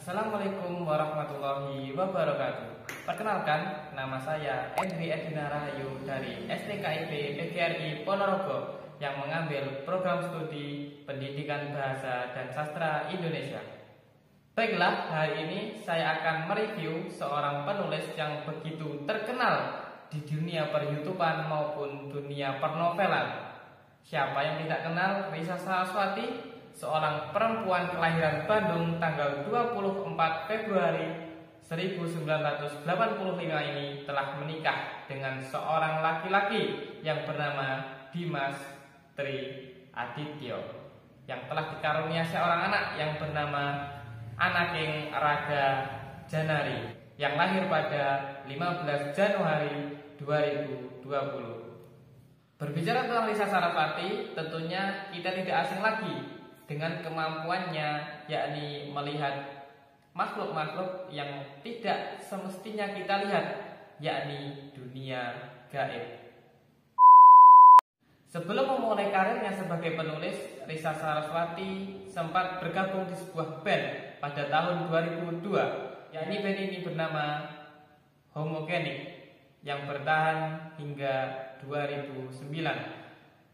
Assalamualaikum warahmatullahi wabarakatuh. Perkenalkan, nama saya Endri Edina Rahayu dari STKIP PGRI Ponorogo yang mengambil program studi Pendidikan Bahasa dan Sastra Indonesia. Baiklah, hari ini saya akan mereview seorang penulis yang begitu terkenal di dunia per-YouTubean maupun dunia pernovelan. Siapa yang tidak kenal Risa Saraswati? Seorang perempuan kelahiran Bandung tanggal 24 Februari 1985 ini telah menikah dengan seorang laki-laki yang bernama Dimas Tri Adityo yang telah dikaruniai seorang anak yang bernama Anaking Raga Janari yang lahir pada 15 Januari 2020. Berbicara tentang Risa Saraswati, tentunya kita tidak asing lagi dengan kemampuannya, yakni melihat makhluk-makhluk yang tidak semestinya kita lihat, yakni dunia gaib. Sebelum memulai karirnya sebagai penulis, Risa Saraswati sempat bergabung di sebuah band pada tahun 2002, yakni band ini bernama Homogenik yang bertahan hingga 2009.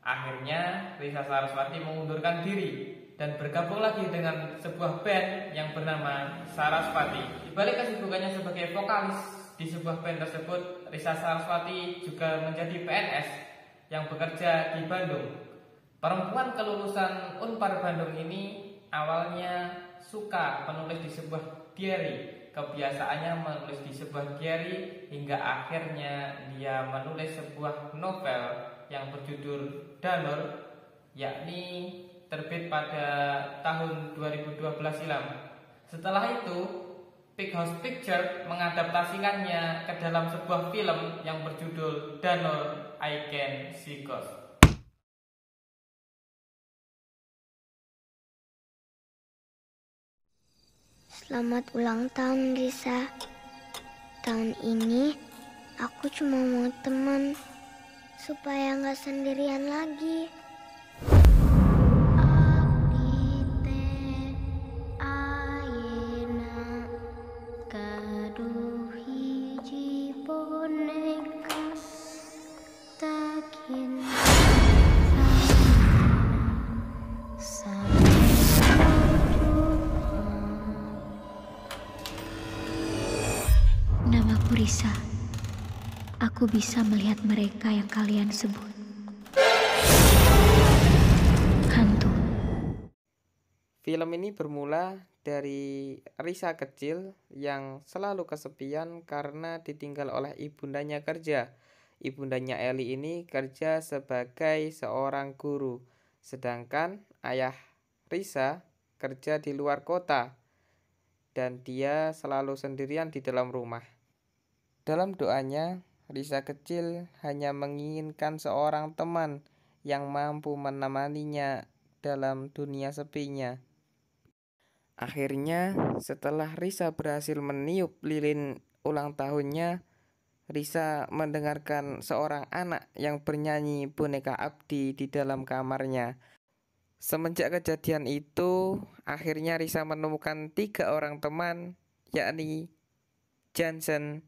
Akhirnya Risa Saraswati mengundurkan diri dan bergabung lagi dengan sebuah band yang bernama Saraswati. Di balik kesibukannya sebagai vokalis di sebuah band tersebut, Risa Saraswati juga menjadi PNS yang bekerja di Bandung. Perempuan kelulusan Unpar Bandung ini awalnya suka menulis di sebuah diary. Kebiasaannya menulis di sebuah diary hingga akhirnya dia menulis sebuah novel yang berjudul Danur, yakni terbit pada tahun 2012 silam. Setelah itu, Big House Picture mengadaptasikannya ke dalam sebuah film yang berjudul Danur I Can See Ghosts. Selamat ulang tahun, Risa. Tahun ini aku cuma mau teman supaya nggak sendirian lagi. Namaku Risa. Aku bisa melihat mereka yang kalian sebut hantu. Film ini bermula dari Risa kecil yang selalu kesepian karena ditinggal oleh ibundanya kerja. Ibundanya Eli ini kerja sebagai seorang guru, sedangkan ayah Risa kerja di luar kota dan dia selalu sendirian di dalam rumah. Dalam doanya, Risa kecil hanya menginginkan seorang teman yang mampu menemaninya dalam dunia sepinya. Akhirnya, setelah Risa berhasil meniup lilin ulang tahunnya, Risa mendengarkan seorang anak yang bernyanyi boneka Abdi di dalam kamarnya. Semenjak kejadian itu, akhirnya Risa menemukan 3 orang teman, yakni Johnson,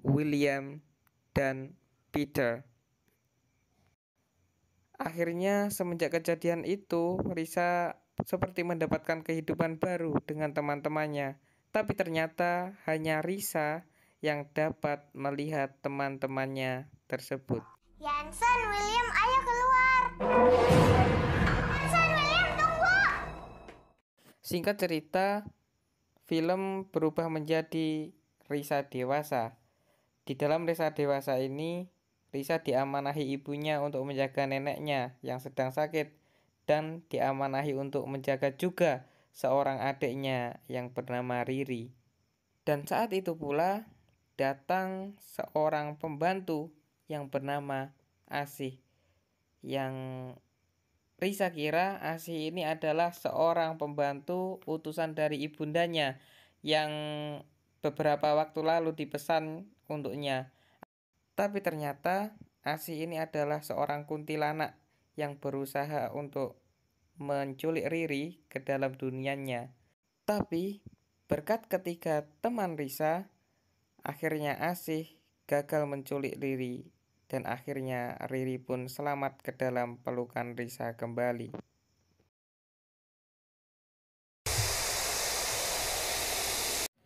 William, dan Peter. Akhirnya semenjak kejadian itu, Risa seperti mendapatkan kehidupan baru dengan teman-temannya. Tapi ternyata hanya Risa yang dapat melihat teman-temannya tersebut. Johnson, William, ayo keluar. Johnson, William, tunggu. Singkat cerita, film berubah menjadi Risa dewasa. Di dalam Risa dewasa ini, Risa diamanahi ibunya untuk menjaga neneknya yang sedang sakit dan diamanahi untuk menjaga juga seorang adiknya yang bernama Riri. Dan saat itu pula datang seorang pembantu yang bernama Asih, yang Risa kira Asih ini adalah seorang pembantu utusan dari ibundanya yang beberapa waktu lalu dipesan untuknya. Tapi ternyata Asih ini adalah seorang kuntilanak yang berusaha untuk menculik Riri ke dalam dunianya. Tapi Berkat ketiga teman Risa, akhirnya Asih gagal menculik Riri, dan akhirnya Riri pun selamat ke dalam pelukan Risa kembali.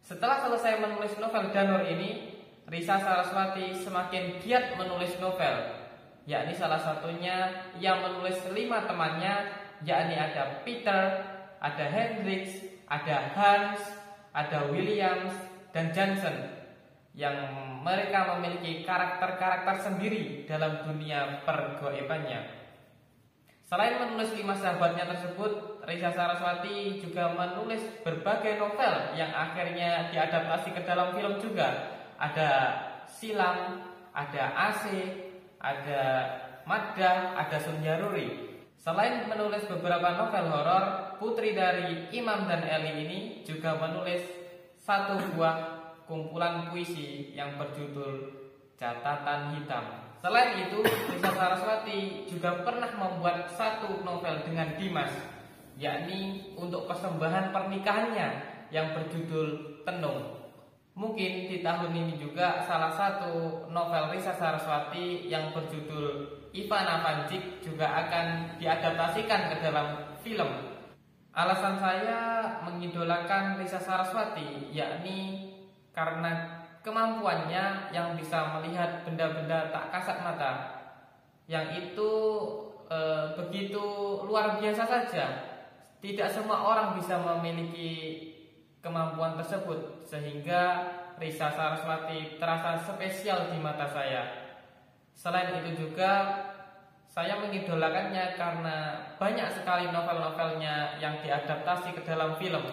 Setelah selesai menulis novel Danur ini, Risa Saraswati semakin giat menulis novel, yakni salah satunya yang menulis 5 temannya, yakni ada Peter, ada Hendrix, ada Hans, ada Williams, dan Johnson, yang mereka memiliki karakter-karakter sendiri dalam dunia pergoebannya. Selain menulis 5 sahabatnya tersebut, Risa Saraswati juga menulis berbagai novel yang akhirnya diadaptasi ke dalam film juga. Ada Silam, ada AC, ada Maddah, ada Sunjaruri. Selain menulis beberapa novel horor, putri dari Imam dan Eli ini juga menulis satu buah kumpulan puisi yang berjudul Catatan Hitam. Selain itu, Risa Saraswati juga pernah membuat satu novel dengan Dimas, yakni untuk persembahan pernikahannya yang berjudul Tenung. Mungkin di tahun ini juga salah satu novel Risa Saraswati yang berjudul Ivana Vanjik juga akan diadaptasikan ke dalam film. Alasan saya mengidolakan Risa Saraswati yakni karena kemampuannya yang bisa melihat benda-benda tak kasat mata, yang itu begitu luar biasa saja. Tidak semua orang bisa memiliki kemampuan tersebut, sehingga Risa Saraswati terasa spesial di mata saya. Selain itu juga saya mengidolakannya karena banyak sekali novel-novelnya yang diadaptasi ke dalam film.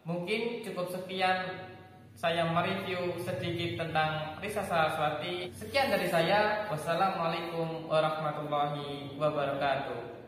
Mungkin cukup sekian saya mereview sedikit tentang Risa Saraswati. Sekian dari saya. Wassalamualaikum warahmatullahi wabarakatuh.